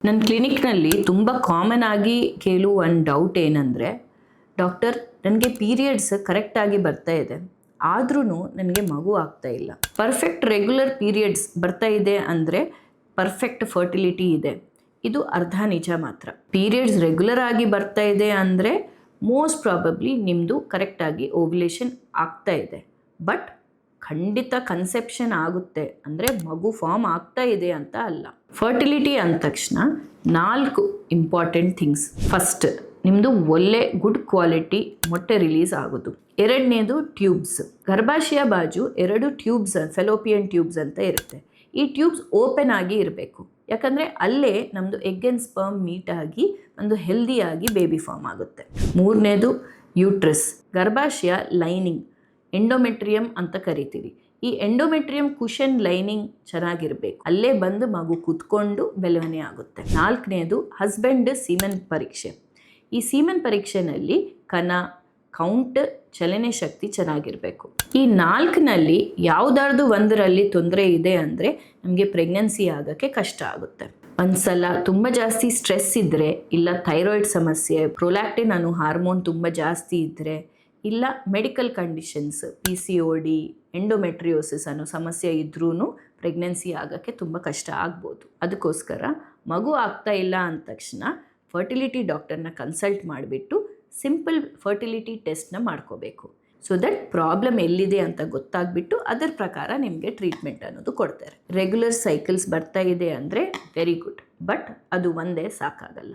ನನ್ನ ಕ್ಲಿನಿಕ್ನಲ್ಲಿ ತುಂಬ ಕಾಮನ್ ಆಗಿ ಕೇಳುವ ಒಂದು ಡೌಟ್ ಏನಂದರೆ, ಡಾಕ್ಟರ್ ನನಗೆ ಪೀರಿಯಡ್ಸ್ ಕರೆಕ್ಟಾಗಿ ಬರ್ತಾ ಇದೆ, ಆದ್ರೂ ನನಗೆ ಮಗು ಆಗ್ತಾ ಇಲ್ಲ. ಪರ್ಫೆಕ್ಟ್ ರೆಗ್ಯುಲರ್ ಪೀರಿಯಡ್ಸ್ ಬರ್ತಾ ಇದೆ ಅಂದರೆ ಪರ್ಫೆಕ್ಟ್ ಫರ್ಟಿಲಿಟಿ ಇದೆ. ಇದು ಅರ್ಧ ನಿಜ ಮಾತ್ರ. ಪೀರಿಯಡ್ಸ್ ರೆಗ್ಯುಲರ್ ಆಗಿ ಬರ್ತಾ ಇದೆ ಅಂದರೆ ಮೋಸ್ಟ್ ಪ್ರಾಬಬ್ಲಿ ನಿಮ್ಮದು ಕರೆಕ್ಟಾಗಿ ಓವ್ಯುಲೇಷನ್ ಆಗ್ತಾ ಇದೆ. ಬಟ್ ಖಂಡಿತ ಕನ್ಸೆಪ್ಷನ್ ಆಗುತ್ತೆ ಅಂದರೆ ಮಗು ಫಾರ್ಮ್ ಆಗ್ತಾ ಇದೆ ಅಂತ ಅಲ್ಲ. ಫರ್ಟಿಲಿಟಿ ಅಂದ ತಕ್ಷಣ 4 ಇಂಪಾರ್ಟೆಂಟ್ ಥಿಂಗ್ಸ್. ಫಸ್ಟ್, ನಿಮ್ಮದು ಒಳ್ಳೆ ಗುಡ್ ಕ್ವಾಲಿಟಿ ಮೊಟ್ಟೆ ರಿಲೀಸ್ ಆಗೋದು. ಎರಡನೇದು ಟ್ಯೂಬ್ಸ್. ಗರ್ಭಾಶಯ ಬಾಜು 2 ಟ್ಯೂಬ್ಸ್, ಫೆಲೋಪಿಯನ್ ಟ್ಯೂಬ್ಸ್ ಅಂತ ಇರುತ್ತೆ. ಈ ಟ್ಯೂಬ್ಸ್ ಓಪನ್ ಆಗಿ ಇರಬೇಕು, ಯಾಕಂದರೆ ಅಲ್ಲೇ ನಮ್ಮದು ಎಗ್ ಆ್ಯಂಡ್ ಸ್ಪರ್ಮ್ ಮೀಟ್ ಆಗಿ ಒಂದು ಹೆಲ್ದಿಯಾಗಿ ಬೇಬಿ ಫಾರ್ಮ್ ಆಗುತ್ತೆ. ಮೂರನೇದು ಯೂಟ್ರಸ್, ಗರ್ಭಾಶಯ ಲೈನಿಂಗ್, ಎಂಡೋಮೆಟ್ರಿಯಮ್ ಅಂತ ಕರಿತೀವಿ. ಈ ಎಂಡೋಮೆಟ್ರಿಯಮ್ ಕುಷನ್ ಲೈನಿಂಗ್ ಚೆನ್ನಾಗಿರಬೇಕು, ಅಲ್ಲೇ ಬಂದು ಮಗು ಕೂತ್ಕೊಂಡು ಬೆಳವಣಿಗೆ ಆಗುತ್ತೆ. 4ನೇದು ಹಸ್ಬೆಂಡ್ ಸೀಮೆನ್ ಪರೀಕ್ಷೆ. ಈ ಸೀಮೆನ್ ಪರೀಕ್ಷೆನಲ್ಲಿ ಕಣ, ಕೌಂಟ್, ಚಲನೆ ಶಕ್ತಿ ಚೆನ್ನಾಗಿರಬೇಕು. ಈ 4ನಲ್ಲಿ ಯಾವುದಾದ್ರು ಒಂದರಲ್ಲಿ ತೊಂದರೆ ಇದೆ ಅಂದರೆ ನಮಗೆ ಪ್ರೆಗ್ನೆನ್ಸಿ ಆಗೋಕ್ಕೆ ಕಷ್ಟ ಆಗುತ್ತೆ. ಒಂದ್ಸಲ ತುಂಬ ಜಾಸ್ತಿ ಸ್ಟ್ರೆಸ್ ಇದ್ದರೆ, ಇಲ್ಲ ಥೈರಾಯ್ಡ್ ಸಮಸ್ಯೆ, ಪ್ರೊಲ್ಯಾಕ್ಟಿನ್ ಅನ್ನೋ ಹಾರ್ಮೋನ್ ತುಂಬ ಜಾಸ್ತಿ ಇದ್ದರೆ, ಇಲ್ಲ ಮೆಡಿಕಲ್ ಕಂಡೀಷನ್ಸ್ PCOD, ಎಂಡೋಮೆಟ್ರಿಯೋಸಿಸ್ ಅನ್ನೋ ಸಮಸ್ಯೆ ಇದ್ರೂ ಪ್ರೆಗ್ನೆನ್ಸಿ ಆಗೋಕ್ಕೆ ತುಂಬ ಕಷ್ಟ ಆಗ್ಬೋದು. ಅದಕ್ಕೋಸ್ಕರ ಮಗು ಆಗ್ತಾ ಇಲ್ಲ ಅಂದ ತಕ್ಷಣ ಫರ್ಟಿಲಿಟಿ ಡಾಕ್ಟರ್ನ ಕನ್ಸಲ್ಟ್ ಮಾಡಿಬಿಟ್ಟು ಸಿಂಪಲ್ ಫರ್ಟಿಲಿಟಿ ಟೆಸ್ಟ್ನ ಮಾಡ್ಕೋಬೇಕು. ಸೊ ದಟ್ ಪ್ರಾಬ್ಲಮ್ ಎಲ್ಲಿದೆ ಅಂತ ಗೊತ್ತಾಗ್ಬಿಟ್ಟು ಅದರ ಪ್ರಕಾರ ನಿಮಗೆ ಟ್ರೀಟ್ಮೆಂಟ್ ಅನ್ನೋದು ಕೊಡ್ತಾರೆ. ರೆಗ್ಯುಲರ್ ಸೈಕಲ್ಸ್ ಬರ್ತಾ ಇದೆ ಅಂದರೆ ವೆರಿ ಗುಡ್, ಬಟ್ ಅದು ಒಂದೇ ಸಾಕಾಗಲ್ಲ.